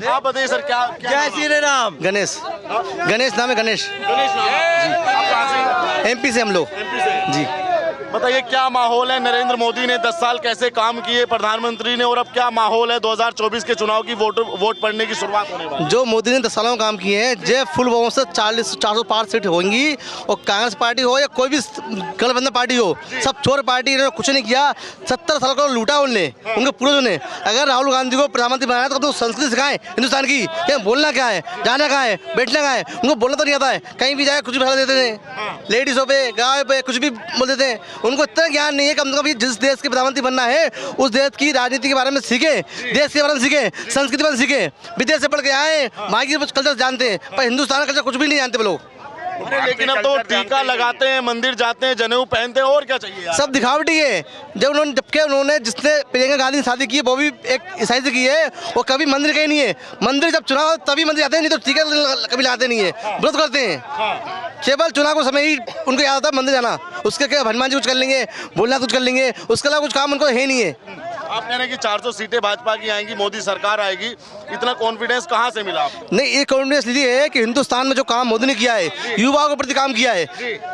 आप बताइए सर, क्या जय श्री राम। गणेश नाम है, गणेश आप कहाँ से? MP से हम लोग जी। बताइए क्या माहौल है? नरेंद्र मोदी ने 10 साल कैसे काम किए प्रधानमंत्री ने, और अब क्या माहौल है 2024 के चुनाव की वोट पड़ने की शुरुआत होने वाली? जो मोदी ने 10 सालों में काम किए हैं, जो फुल बहुमत से 405 सीट होंगी, और कांग्रेस पार्टी हो या कोई भी गठबंधन पार्टी हो, सब चोर पार्टी। इन्होंने कुछ नहीं किया, 70 साल को लूटा उनने, उनके पूर्वजों ने। अगर राहुल गांधी को प्रधानमंत्री बनाया तो संस्कृति सिखाएं हिंदुस्तान की, क्या बोलना क्या है, जाना कहाँ है, बैठना कहाँ है। उनको बोलना तो नहीं आता है, कहीं भी जाए कुछ भी बता देते थे, लेडीजों पे, गाँव पे कुछ भी बोल देते हैं। उनको इतना ज्ञान नहीं है, कम से कम जिस देश के प्रधानमंत्री बनना है उस देश की राजनीति के बारे में सीखे, देश के बारे में सीखे, संस्कृति के बारे में सीखे। विदेश से पढ़ के आए, वहाँ की कल्चर जानते हैं, पर हिंदुस्तान का कल्चर कुछ भी नहीं जानते वो लोग। लेकिन अब तो टीका लगाते हैं, मंदिर जाते हैं, जनेऊ पहनते हैं, और क्या चाहिए यार? सब दिखावटी है। जबकि उन्होंने जिसने प्रियंका गांधी से शादी की है वो भी एक ईसाई से की है, वो कभी मंदिर गए नहीं है। मंदिर जब चुनाव तभी मंदिर जाते हैं, नहीं तो टीका कभी लाते नहीं है, व्रत करते हैं। केवल चुनाव को समय ही उनको याद आता है मंदिर जाना, उसके क्या हनुमान जी कुछ कर लेंगे, बोलना कुछ कर लेंगे, उसके अलावा कुछ काम उनको है नहीं है। आप कह रहे हैं कि 400 सीटें भाजपा की आएंगी, मोदी सरकार आएगी, इतना कॉन्फिडेंस कहाँ से मिला आपको? नहीं, ये कॉन्फिडेंस लीजिए है कि हिंदुस्तान में जो काम मोदी ने किया है, युवाओं के प्रति काम किया है,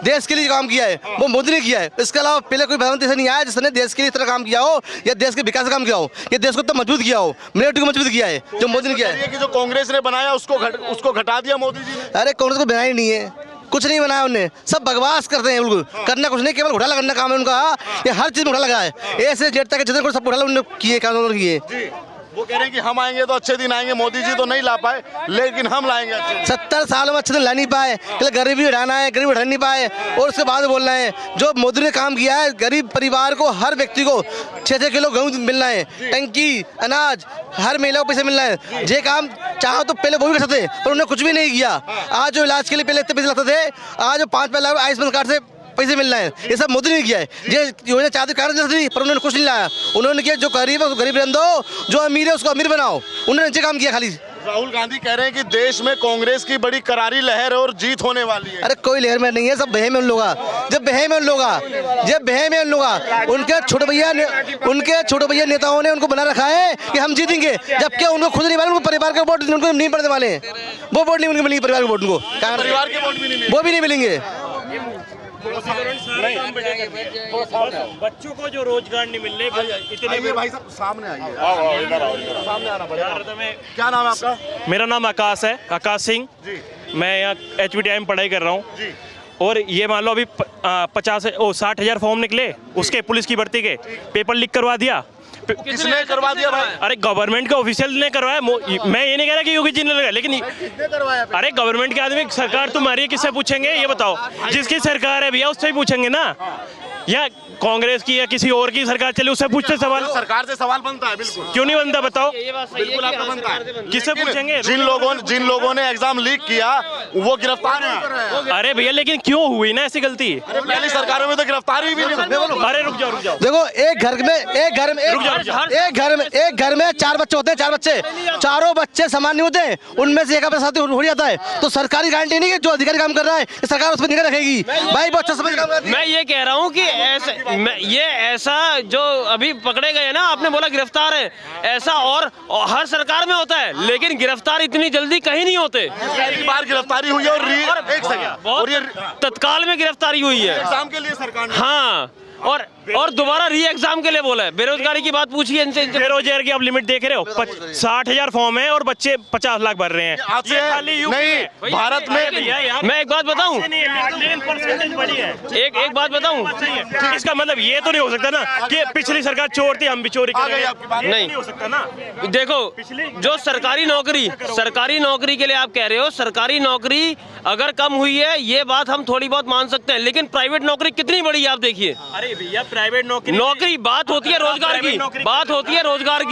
देश के लिए काम किया है, वो मोदी ने किया है। इसके अलावा पहले कोई प्रधानमंत्री ऐसा नहीं आया जिसने देश के लिए इतना काम किया हो, या देश के विकास का काम किया हो, या देश को इतना मजबूत किया हो, मिलिट्री को मजबूत किया है जो मोदी ने किया है। कि जो कांग्रेस ने बनाया उसको घटा दिया मोदी जी ने। अरे कांग्रेस को बनाया ही नहीं है, कुछ नहीं बनाया उन्होंने, सब बकवास करते हैं बिल्कुल, करना कुछ नहीं, केवल घोटाला करना काम है उनका। ये हर चीज में घोटाला लगा है, ऐसे जेट तक जितने को सब घोटाला उन्होंने किए, कानून किए। वो कह रहे हैं कि हम आएंगे तो अच्छे दिन आएंगे, मोदी जी तो नहीं ला पाए, लेकिन हम लाएंगे अच्छे दिन। 70 सालों में अच्छे दिन ला नहीं पाए, गरीबी हटाना है, गरीबी हटा नहीं पाए, और उसके बाद बोलना है जो मोदी ने काम किया है, गरीब परिवार को, हर व्यक्ति को 6-6 किलो गेहूँ मिलना है, टंकी, अनाज, हर महिला को पैसे मिलना है। ये काम चाहो तो पहले वो भी कर सकते, पर उन्होंने कुछ भी नहीं किया। आज जो इलाज के लिए पहले इतने पैसे लगते थे, आज जो 5 लाख आयुष्मान कार्ड से पैसे मिल रहे हैं, ये सब मोदी ने किया है। ये योजना चाहते कारण थी, पर उन्होंने कुछ नहीं लाया। उन्होंने किया जो गरीब है उसको गरीब रहने दो, जो अमीर है उसको अमीर बनाओ, उन्होंने ये काम किया खाली। राहुल गांधी कह रहे हैं कि देश में कांग्रेस की बड़ी करारी लहर है और जीत होने वाली है। अरे कोई लहर में नहीं है, सब बहम है उन लोगा, जब बहम है उन लोगा, जब बहम है उन लोगा। उनके छोटे भैया नेताओं ने उनको बना रखा है कि हम जीतेंगे, जबकि उनको खुद नहीं मालूम, उनको परिवार के वोट उनको नहीं पड़ने वाले, वो वोट नहीं उनको मिलेंगे, परिवार के वोट उनको, परिवार के वोट भी नहीं, वो भी नहीं मिलेंगे। बच्चों को जो रोजगार नहीं मिल रहे, इतने भाई साहब सामने आइए, सामने आना पड़ेगा। क्या नाम है आपका? मेरा नाम आकाश है, आकाश सिंह जी। मैं यहाँ HBTI में पढ़ाई कर रहा हूँ। और ये मान लो अभी 60,000 फॉर्म निकले उसके, पुलिस की भर्ती के, पेपर लीक करवा दिया। किसने करवा दिया भाई? अरे गवर्नमेंट के ऑफिशियल ने करवाया। मैं ये नहीं कह रहा कि योगी जी ने लगाया, लेकिन किसने करवाया? अरे गवर्नमेंट के आदमी, सरकार तुम्हारी है, किससे पूछेंगे ये बताओ? जिसकी सरकार है भैया उससे ही पूछेंगे ना, या कांग्रेस की या किसी और की सरकार चले उससे पूछते सवाल। सरकार से सवाल बनता है, बिल्कुल। क्यों नहीं बनता बताओ? बिल्कुल आपका बनता है। किससे पूछेंगे? जिन लोगों ने एग्जाम लीक किया वो गिरफ्तार हैं। अरे भैया लेकिन क्यों हुई ना ऐसी गलती? पहली सरकारों में तो गिरफ्तारी भी नहीं। अरे रुक जाओ देखो, एक घर में 4 बच्चे होते हैं, 4 बच्चे, चारों बच्चे समान नहीं होते, उनमें से एक का साथी हो जाता है, तो सरकारी गारंटी नहीं कि जो अधिकारी काम कर रहा है सरकार उस पर निगाह रखेगी। भाई बहुत अच्छा समझ काम करती है। मैं ये कह रहा हूँ कि ऐसा जो अभी पकड़े गए ना, आपने बोला गिरफ्तार है, ऐसा और हर सरकार में होता है, लेकिन गिरफ्तार इतनी जल्दी कहीं नहीं होते। एक बार गिरफ्तारी हुई है और ये तत्काल में गिरफ्तारी हुई है एग्जाम के लिए सरकार ने। हाँ, और दोबारा री एग्जाम के लिए बोला है। बेरोजगारी की बात पूछिए इनसे। बेरोजगार की आप लिमिट देख रहे हो, 60,000 फॉर्म है और बच्चे 50 लाख भर रहे हैं। नहीं, भारत में मैं एक बात बताऊं, एक बात बताऊं, इसका मतलब ये तो नहीं हो सकता ना कि पिछली सरकार चोर थी हम भी चोरी कर रहे हैं। नहीं हो सकता ना। देखो, जो सरकारी नौकरी के लिए आप कह रहे हो, सरकारी नौकरी अगर कम हुई है ये बात हम थोड़ी बहुत मान सकते हैं, लेकिन प्राइवेट नौकरी कितनी बड़ी है आप देखिए। अरे भैया प्राइवेट नौकरी बात होती है रोजगार की, बात होती है रोजगार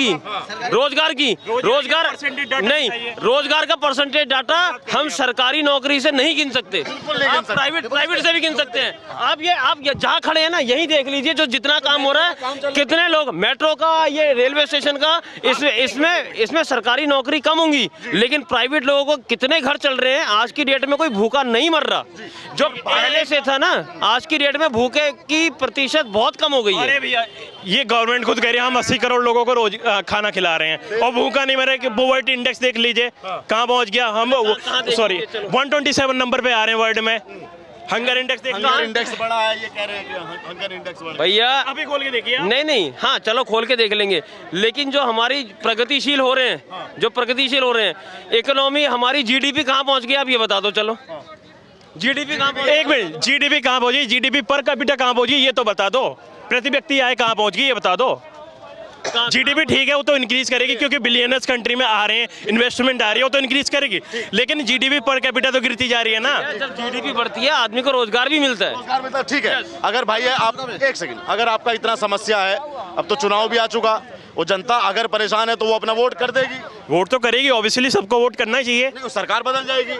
नहीं, रोजगार का परसेंटेज डाटा हम सरकारी नौकरी से नहीं गिन सकते, आप प्राइवेट से भी गिन सकते हैं। आप जहाँ खड़े हैं ना यही देख लीजिए, जो जितना काम हो रहा है, कितने लोग मेट्रो का, ये रेलवे स्टेशन का, इसमें सरकारी नौकरी कम होंगी, लेकिन प्राइवेट लोगों को कितने घर चल रहे हैं। आज की डेट में कोई भूखा नहीं मर रहा, जो पहले से था ना, आज की डेट में भूखे की प्रतिशत बहुत बहुत कम हो गई है। अरे भैया ये गवर्नमेंट खुद कह रही है हम 80 करोड़ लोगों को रोज खाना खिला रहे हैं और भूखा नहीं मरे। कि पॉवर्टी इंडेक्स देख लीजिए कहाँ पहुंच गया। हम सॉरी 127 नंबर पे आ रहे हैं वर्ल्ड में। हंगर इंडेक्स देखिए, हंगर इंडेक्स बड़ा है, ये कह रहे हैं कि हंगर इंडेक्स बड़ा है। भैया अभी खोल के देखिए। नहीं, हाँ चलो खोल के देख लेंगे, लेकिन जो हमारी प्रगतिशील हो रहे हैं, जो प्रगतिशील हो रहे हैं, इकोनॉमी हमारी जीडीपी कहाँ पहुंच गई आप ये बता दो। चलो जीडीपी कहाँ पहुंच, एक मिनट, जीडीपी कहाँ पहुंची, जीडीपी पर कैपिटा कहाँ पहुंची ये तो बता दो। प्रति व्यक्ति आय कहाँ पहुंच गई ये बता दो। जीडीपी ठीक है वो तो इंक्रीज करेगी क्योंकि बिलियनर्स कंट्री में आ रहे हैं, इन्वेस्टमेंट आ रही है, वो तो इंक्रीज करेगी, लेकिन जीडीपी पर कैपिटा तो गिरती जा रही है ना। जब जीडीपी बढ़ती है आदमी को रोजगार भी मिलता है। रोजगार मिलता है, ठीक है। अगर भाई है आप एक सेकंड, अगर आपका इतना समस्या है, अब तो चुनाव भी आ चुका, वो जनता अगर परेशान है तो वो अपना वोट कर देगी। वोट तो करेगी, ऑब्वियसली सबको वोट करना चाहिए। नहीं, सरकार बदल जाएगी।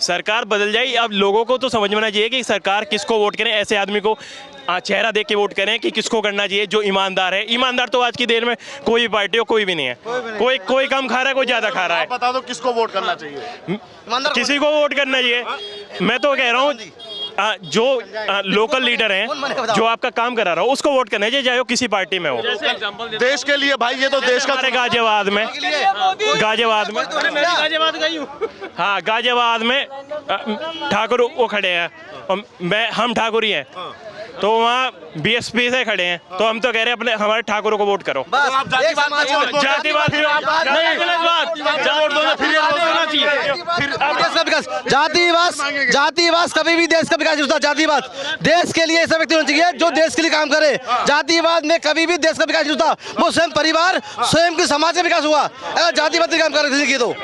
सरकार बदल जाएगी, अब लोगों को तो समझ में आना चाहिए कि सरकार किसको वोट करें। ऐसे आदमी को चेहरा देख के वोट करें कि किसको करना चाहिए जो ईमानदार है। ईमानदार तो आज की देर में कोई भी पार्टी हो कोई भी नहीं है, कोई कम खा रहा है कोई ज्यादा खा रहा है। आप बता दो किसको वोट करना चाहिए। किसी को वोट करना चाहिए। मैं तो कह रहा हूँ जो लोकल लीडर हैं, जो आपका काम करा रहा हो उसको वोट करना चाहिए, चाहे वो किसी पार्टी में हो। देश के लिए भाई, ये तो देश का हमारे गाजियाबाद में गाजियाबाद गई हूँ। हाँ गाजियाबाद में ठाकुर वो खड़े हैं और हम ठाकुर ही हैं, तो वहाँ बीएसपी से खड़े हैं, तो हम तो कह रहे हैं अपने हमारे ठाकुरों को वोट करो। आप जातिवाद जातिवाद जातिवाद कभी भी देश का विकास नहीं होता। जातिवाद देश के लिए ऐसा व्यक्ति होना चाहिए जो देश के लिए काम करे। जातिवाद में कभी भी देश का विकास नहीं होता। वो स्वयं परिवार, स्वयं के समाज का विकास हुआ। अगर जातिवाद का काम कर तो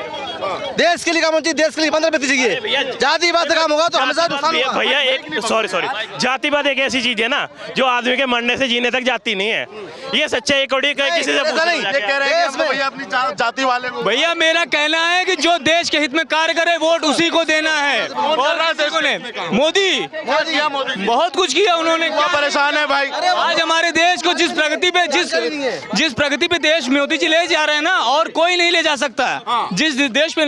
देश के लिए काम होना चाहिए, देश के लिए 15 व्यक्ति चाहिए। जातिवाद का काम होगा तो हमेशा नुकसान होगा। भैया एक सॉरी जातिवाद एक ऐसी चीज है ना जो आदमी के मरने से जीने तक जाती नहीं है। ये सच्चा एक कौड़ी किसी से पूछो नहीं। ये कह रहे हैं कि भैया अपनी जाति वाले को। भैया मेरा कहना है कि जो देश के हित में कार्य करे वोट उसी को देना है। मोदी बहुत कुछ किया उन्होंने, क्या परेशान है भाई। आज हमारे देश को जिस प्रगति पे देश मोदी जी ले जा रहे हैं ना, और कोई नहीं ले जा सकता। जिस देश पे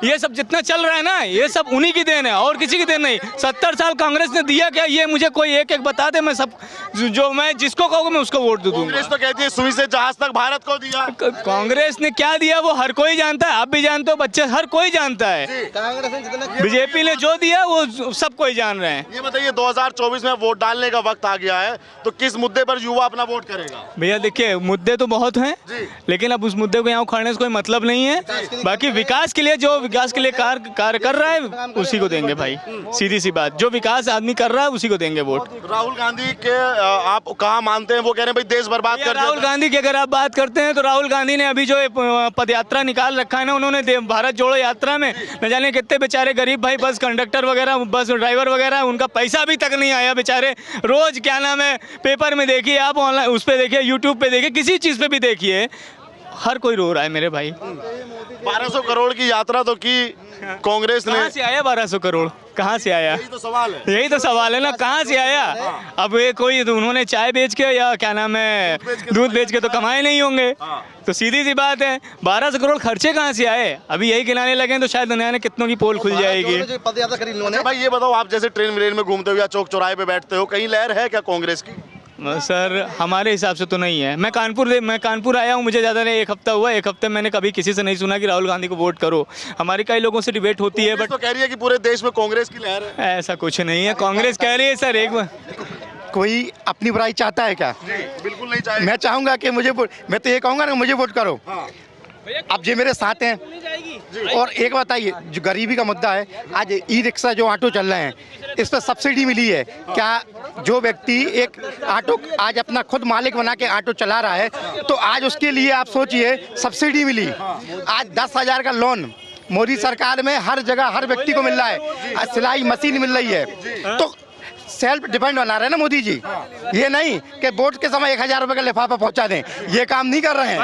ये सब जितना चल रहा है ना, ये सब उन्हीं की देन है और किसी की देन नहीं। 70 साल कांग्रेस ने दिया क्या, ये मुझे कोई एक एक बता दे, मैं सब जो मैं जिसको कहूँगा मैं उसको वोट दूंगा। कांग्रेस तो कहती है सुई से जहाज तक भारत को दिया। कांग्रेस ने क्या दिया वो हर कोई जानता है, आप भी जानते हो, बच्चे हर कोई जानता है। बीजेपी ने जो दिया वो सब कोई जान रहे हैं। ये बताइए 2024 में वोट डालने का वक्त आ गया है, तो किस मुद्दे पर युवा अपना वोट करेगा। भैया देखिए मुद्दे तो बहुत हैं, लेकिन अब उस मुद्दे को यहाँ उखाड़ने से कोई मतलब नहीं है। बाकी विकास के लिए जो विकास के लिए कार्य कर रहा है उसी को देंगे भाई, सीधी सी बात। जो विकास आदमी कर रहा है उसी को देंगे वोट। राहुल गांधी के आप कहाँ मानते हैं, वो कह रहे हैं भाई देश बर्बाद कर दिया। राहुल गांधी की अगर आप बात करते हैं तो राहुल गांधी ने अभी जो पद यात्रा निकाल रखा है ना, उन्होंने भारत जोड़ो यात्रा में न जाने कितने बेचारे गरीब भाई बस कंडक्टर वगैरह, बस ड्राइवर वगैरह, उनका पैसा अभी तक नहीं आया बेचारे। रोज क्या नाम है पेपर में देखिए, आप ऑनलाइन उस पर देखिए, यूट्यूब पे देखिए, किसी चीज़ पे भी देखिए, हर कोई रो रहा है मेरे भाई। 1200 करोड़ की यात्रा तो की कांग्रेस ने। कहाँ से आया 1200 करोड़, कहाँ से आया? यही तो सवाल है। यही तो सवाल है ना, कहाँ से आया? अब ये कोई उन्होंने चाय बेच के या क्या नाम है दूध बेच के तो कमाए नहीं होंगे। तो सीधी सी बात है 1200 करोड़ खर्चे कहाँ से आए? अभी यही गिनाने लगे तो शायद दुनिया में कितनों की पोल खुल जाएगी। अच्छा भाई ये बताओ, आप जैसे ट्रेन में घूमते हो या चौक चौराहे पे बैठते हो, कहीं लहर है क्या कांग्रेस की? सर हमारे हिसाब से तो नहीं है। मैं कानपुर आया हूँ, मुझे ज़्यादा नहीं, एक हफ्ता हुआ। एक हफ्ते मैंने कभी किसी से नहीं सुना कि राहुल गांधी को वोट करो। हमारी कई लोगों से डिबेट होती है, बट तो कह रही है कि पूरे देश में कांग्रेस की लहर है। ऐसा कुछ नहीं है। कांग्रेस कह रही है सर, एक बार कोई अपनी बुराई चाहता है क्या? बिल्कुल नहीं चाहिए। मैं चाहूँगा कि मैं तो ये कहूँगा ना मुझे वोट करो। अब ये मेरे साथ हैं। और एक बताइए, जो गरीबी का मुद्दा है, आज ई रिक्शा जो ऑटो चल रहे हैं इस पर सब्सिडी मिली है क्या? जो व्यक्ति एक ऑटो आज अपना खुद मालिक बना के ऑटो चला रहा है, तो आज उसके लिए आप सोचिए सब्सिडी मिली। आज 10,000 का लोन मोदी सरकार में हर जगह हर व्यक्ति को मिल रहा है। आज सिलाई मशीन मिल रही है। तो सेल्फ डिपेंड बना रहे हैं ना मोदी जी। ये नहीं कि वोट के समय 1000 रुपए का लिफाफा पहुंचा दें, ये काम नहीं कर रहे हैं।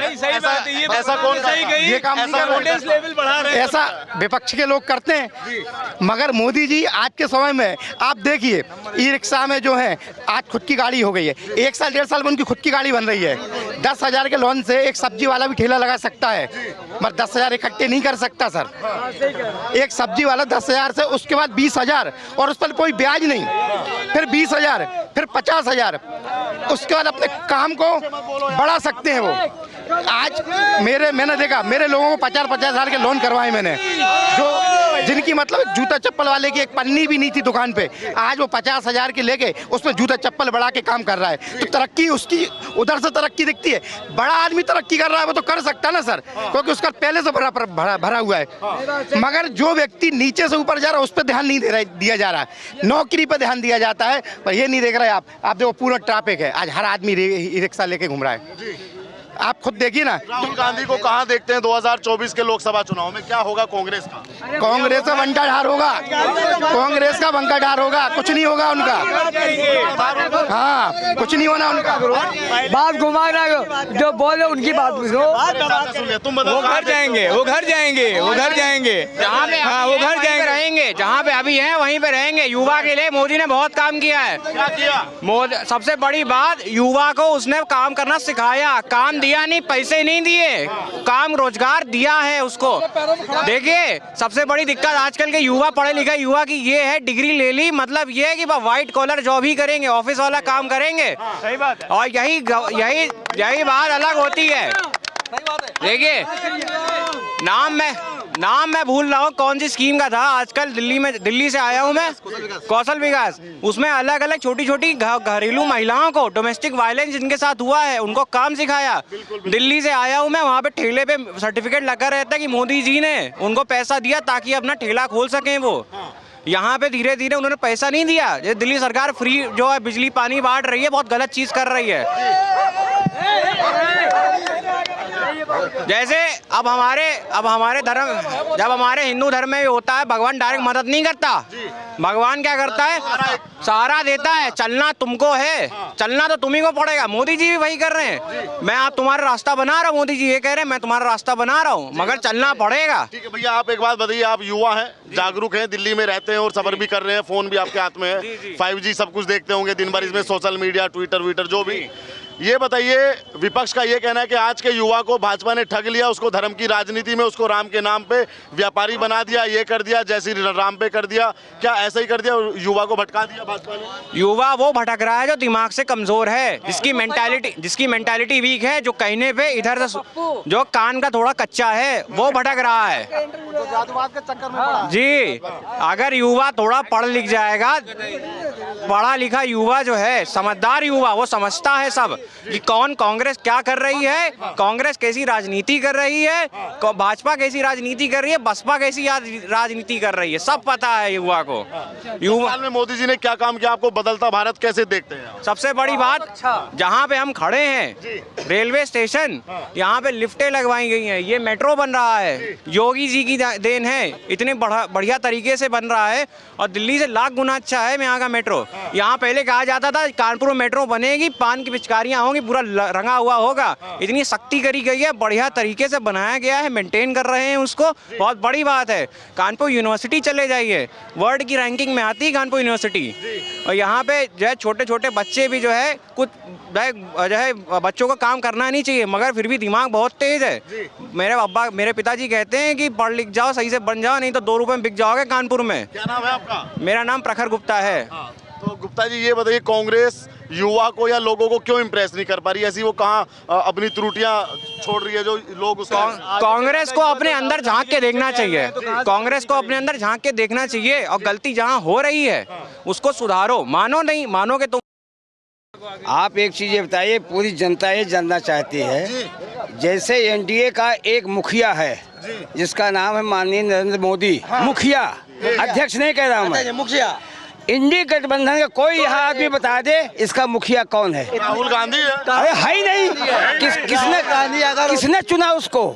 ऐसा कौन ये काम नहीं कर रहे हैं। ऐसा विपक्ष के लोग करते हैं। मगर मोदी जी आज के समय में आप देखिए, ई रिक्शा में जो है आज खुद की गाड़ी हो गई है। 1 साल 1.5 साल में उनकी खुद की गाड़ी बन रही है। 10,000 के लोन से एक सब्जी वाला भी ठेला लगा सकता है, मगर 10,000 इकट्ठे नहीं कर सकता सर। एक सब्जी वाला 10,000 से, उसके बाद 20,000 और उस पर कोई ब्याज नहीं, फिर 20,000, फिर 50,000। उसके बाद अपने काम को बढ़ा सकते हैं वो। आज मैंने देखा, मेरे लोगों को 50-50 हज़ार के लोन करवाए मैंने, जो जिनकी मतलब जूता चप्पल वाले की एक पन्नी भी नहीं थी दुकान पे, आज वो 50,000 के लेके उसमें जूता चप्पल बढ़ा के काम कर रहा है। तो तरक्की उसकी उधर से तरक्की दिखती है। बड़ा आदमी तरक्की कर रहा है वो तो कर सकता है ना सर, क्योंकि उसका पहले से भरा हुआ है। मगर जो व्यक्ति नीचे से ऊपर जा रहा है उस पर ध्यान नहीं दिया जा रहा है, नौकरी पर ध्यान दिया जाता है। पर ये नहीं देख रहे आप देखो पूरा ट्रैफिक है, आज हर आदमी रिक्शा लेके घूम रहा है। आप खुद देखिए ना। राहुल गांधी को कहाँ देखते हैं 2024 के लोकसभा चुनाव में? क्या होगा कांग्रेस का? कांग्रेस का बंका ढार होगा, कांग्रेस का बंका ढार होगा, कुछ नहीं होगा उनका। हाँ, कुछ नहीं होना उनका। बात घुमा रहा, जो बोले उनकी बात सुनो। तुम बताओ। वो घर जाएंगे, वो घर जाएंगे, वो घर जाएंगे, जहाँ पे हाँ वो घर जाएंगे, रहेंगे, जहाँ पे अभी हैं वहीं पे रहेंगे। युवा के लिए मोदी ने बहुत काम किया है। क्या किया? मोदी सबसे बड़ी बात, युवा को उसने काम करना सिखाया। काम दिया नहीं, पैसे नहीं दिए, काम रोजगार दिया है उसको। देखिए सबसे बड़ी दिक्कत आजकल के युवा, पढ़े लिखे युवा की ये है, डिग्री ले ली मतलब ये है कि व्हाइट कॉलर जॉब ही करेंगे, ऑफिस वाला काम करेंगे। सही बात है। और यही बात अलग होती है। देखिए नाम मैं भूल रहा हूँ कौन सी स्कीम का था, आजकल दिल्ली से आया हूँ मैं, कौशल विकास। उसमें अलग अलग छोटी छोटी घरेलू महिलाओं को डोमेस्टिक वायलेंस जिनके साथ हुआ है उनको काम सिखाया। दिल्ली से आया हूँ मैं, वहाँ पे ठेले पे सर्टिफिकेट लगा रहता है कि मोदी जी ने उनको पैसा दिया ताकि अपना ठेला खोल सकें वो। यहाँ पे धीरे धीरे उन्होंने पैसा नहीं दिया। ये दिल्ली सरकार फ्री जो है बिजली पानी बांट रही है, बहुत गलत चीज कर रही है। जैसे अब हमारे धर्म, जब हमारे हिंदू धर्म में होता है भगवान डायरेक्ट मदद नहीं करता, भगवान क्या करता है, सहारा देता है। चलना तुमको है, चलना तो तुम्ही को पड़ेगा। मोदी जी भी वही कर रहे हैं, मैं आप तुम्हारा रास्ता बना रहा हूँ, मोदी जी ये कह रहे हैं मैं तुम्हारा रास्ता बना रहा हूँ, मगर चलना पड़ेगा। ठीक है भैया, आप एक बात बताइए, आप युवा हैं, जागरूक हैं, दिल्ली में रहते हैं और सफर भी कर रहे हैं, फोन भी आपके हाथ में है, 5G सब कुछ देखते होंगे दिन भर इसमें, सोशल मीडिया, ट्विटर जो भी। ये बताइए, विपक्ष का ये कहना है कि आज के युवा को भाजपा ने ठग लिया, उसको धर्म की राजनीति में, उसको राम के नाम पे व्यापारी बना दिया, ये कर दिया, जैसी राम पे कर दिया, क्या ऐसा ही कर दिया, युवा को भटका दिया भाजपा ने? युवा वो भटक रहा है जो दिमाग से कमजोर है, जिसकी मेंटालिटी वीक है, जो कहने पे इधर से जो कान का थोड़ा कच्चा है वो भटक रहा है जी। अगर युवा थोड़ा पढ़ लिख जाएगा, पढ़ा लिखा युवा जो है, समझदार युवा, वो समझता है सब कि कौन कांग्रेस क्या कर रही है, कांग्रेस कैसी राजनीति कर रही है, भाजपा कैसी राजनीति कर रही है, बसपा कैसी राजनीति कर रही है, सब पता है युवा को। युवा में मोदी जी ने क्या काम किया, आपको बदलता भारत कैसे देखते हैं? सबसे बड़ी बात, जहाँ पे हम खड़े हैं रेलवे स्टेशन, यहाँ पे लिफ्टें लगवाई गई हैं, ये मेट्रो बन रहा है, योगी जी की देन है, इतने बढ़िया तरीके से बन रहा है और दिल्ली से लाख गुना अच्छा है यहाँ का मेट्रो। यहाँ पहले कहा जाता था कानपुर में मेट्रो बनेगी, पान की पिचकारियाँ होंगी, पूरा रंगा हुआ होगा, इतनी सख्ती करी गई है, बढ़िया तरीके से बनाया गया है, मेंटेन कर रहे हैं उसको, बहुत बड़ी बात है। कानपुर यूनिवर्सिटी चले जाइए, वर्ल्ड की रैंकिंग में आती है कानपुर यूनिवर्सिटी। और यहाँ पे जो है छोटे छोटे बच्चे भी जो है कुछ जो है बच्चों को काम करना नहीं चाहिए, मगर फिर भी दिमाग बहुत तेज है। मेरे पिताजी कहते हैं कि पढ़ लिख जाओ, सही से बन जाओ, नहीं तो 2 रुपए में बिक जाओगे कानपुर में। क्या नाम है आपका? मेरा नाम प्रखर गुप्ता है। तो गुप्ता जी ये बताइए, कांग्रेस युवा को या लोगों को क्यों इम्प्रेस नहीं कर पा रही? ऐसी वो कहाँ अपनी त्रुटियां छोड़ रही है जो लोग उसको? कांग्रेस को अपने अंदर झांक के देखना चाहिए, कांग्रेस को अपने अंदर झांक के देखना चाहिए और गलती जहां हो रही है उसको सुधारो। मानो नहीं मानोगे तो आप एक चीज़ ये बताइए, पूरी जनता ये जानना चाहती है, जैसे एनडीए का एक मुखिया है जिसका नाम है माननीय नरेंद्र मोदी, मुखिया, अध्यक्ष नहीं कह रहा हूँ मैं, मुखिया। इंडी गठबंधन का कोई यहाँ आदमी बता दे इसका मुखिया कौन है? राहुल गांधी है। अरे है ही नहीं। किसने चुना उसको?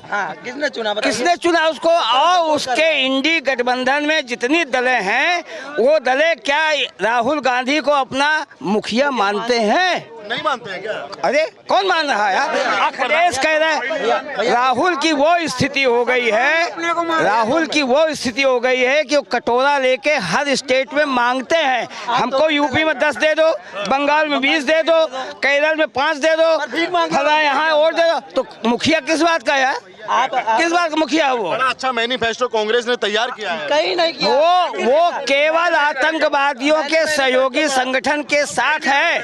किसने चुना उसको? और उसके इंडी गठबंधन में जितनी दलें हैं, वो दलें क्या राहुल गांधी को अपना मुखिया मानते हैं? नहीं मानते हैं क्या? अरे कौन मान रहा है यार? अखिलेश कह रहे हैं। राहुल की वो स्थिति हो गई है, राहुल की वो स्थिति हो गई है कि वो कटोरा लेके हर स्टेट में मांगते हैं, हमको यूपी में 10 दे दो, बंगाल में 20 दे दो, केरल में 5 दे दो, फला यहाँ और दे दो। तो मुखिया किस बात का है? किस बात का मुखिया है वो? बड़ा अच्छा मैनिफेस्टो कांग्रेस ने तैयार किया है। कहीं नहीं किया। वो केवल आतंकवादियों के सहयोगी संगठन के साथ है,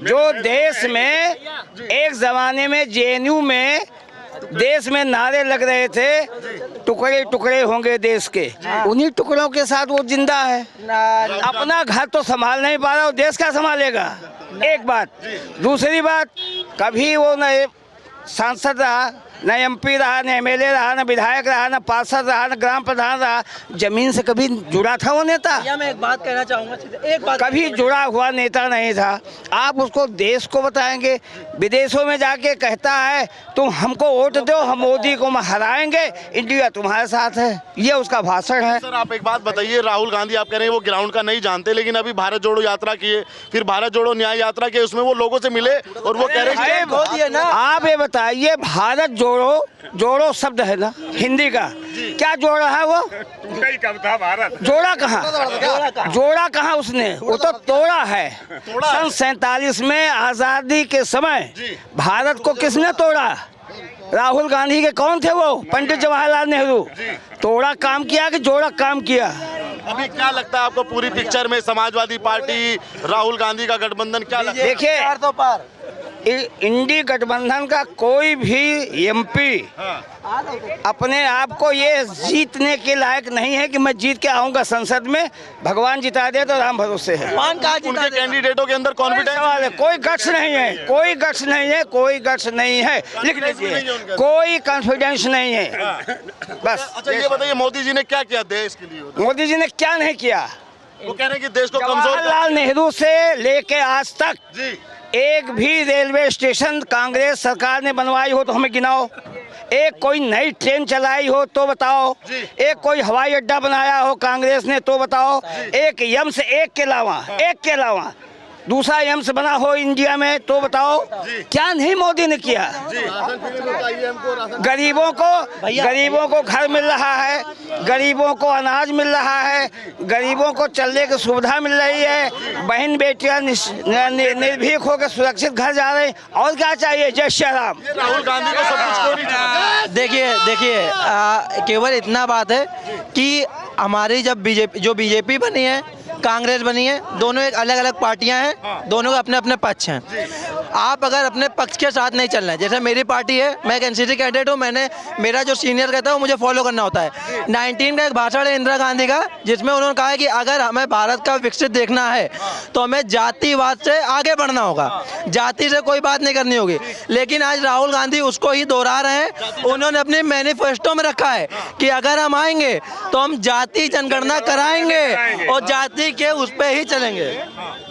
जो देश में एक जमाने में जेएनयू में देश में नारे लग रहे थे, टुकड़े टुकड़े होंगे देश के, उन्हीं टुकड़ों के साथ वो जिंदा है। अपना घर तो संभाल नहीं पा रहा, वो देश का संभालेगा? एक बात। दूसरी बात, कभी वो न सांसद रहा, न एमपी रहा, न एमएलए रहा, न विधायक रहा, न पार्षद रहा, न ग्राम प्रधान रहा, जमीन से कभी जुड़ा था वो नेता? या मैं एक बात कहना चाहूँगा, एक बात, कभी जुड़ा हुआ नेता नहीं था। आप उसको देश को बताएंगे? विदेशों में जाके कहता है तुम हमको वोट दो, हम मोदी को हराएंगे, इंडिया तुम्हारे साथ है, ये उसका भाषण है। सर आप एक बात बताइए, राहुल गांधी आप कह रहे हैं वो ग्राउंड का नहीं जानते, लेकिन अभी भारत जोड़ो यात्रा किए, फिर भारत जोड़ो न्याय यात्रा किए, उसमें वो लोगों से मिले और वो कह रहे हैं आप ये बताइए, भारत जोड़ो शब्द है ना हिंदी का, क्या जोड़ा है वो? जोड़ा कहाँ उसने? वो तो तोड़ा है। सन 47 में आजादी के समय भारत को किसने तोड़ा? राहुल गांधी के कौन थे वो? पंडित जवाहरलाल नेहरू। तोड़ा काम किया कि जोड़ा काम किया? अभी क्या लगता है आपको पूरी पिक्चर में समाजवादी पार्टी राहुल गांधी का गठबंधन क्या लगता है? देखिए, इंडी गठबंधन का कोई भी एमपी अपने आप को ये जीतने के लायक नहीं है कि मैं जीत के आऊंगा संसद में, भगवान जिता दे तो राम भरोसे है। उनके कैंडिडेटों के अंदर कॉन्फिडेंस सवाल है, कोई गट्स नहीं है, कोई गट्स नहीं है, कोई गट्स नहीं है, लिख लीजिए, कोई कॉन्फिडेंस नहीं है बस। अच्छा ये बताइए, मोदी जी ने क्या किया देश के लिए? मोदी जी ने क्या नहीं किया? वो कह रहे हैं कि देश को कमजोर। जवाहरलाल नेहरू से लेके आज तक एक भी रेलवे स्टेशन कांग्रेस सरकार ने बनवाई हो तो हमें गिनाओ। एक कोई नई ट्रेन चलाई हो तो बताओ। एक कोई हवाई अड्डा बनाया हो कांग्रेस ने तो बताओ। एक एम्स एक के अलावा दूसरा एम्स बना हो इंडिया में तो बताओ। क्या नहीं मोदी ने किया? गरीबों को घर मिल रहा है, गरीबों को अनाज मिल रहा है, गरीबों को चलने की सुविधा मिल रही है, बहन बेटियां निर्भीक होकर सुरक्षित घर जा रहे हैं। और क्या चाहिए? जय श्री राम। राहुल गांधी को सब कुछ क्यों नहीं चाहिए? देखिए केवल इतना बात है कि हमारी जब बीजेपी बनी है, कांग्रेस बनी है, दोनों एक अलग अलग पार्टियां हैं, दोनों के अपने अपने पक्ष हैं। आप अगर अपने पक्ष के साथ नहीं चलना है, जैसे मेरी पार्टी है, मैं एक एनसीसी कैडेट हूँ, मेरा जो सीनियर कहता है वो मुझे फॉलो करना होता है। 19 का एक भाषण है इंदिरा गांधी का, जिसमें उन्होंने कहा है कि अगर हमें भारत का विकसित देखना है तो हमें जातिवाद से आगे बढ़ना होगा, जाति से कोई बात नहीं करनी होगी। लेकिन आज राहुल गांधी उसको ही दोहरा रहे हैं। उन्होंने अपने मैनिफेस्टो में रखा है कि अगर हम आएंगे तो हम जाति जनगणना कराएंगे और जाति के उस पे ही चलेंगे।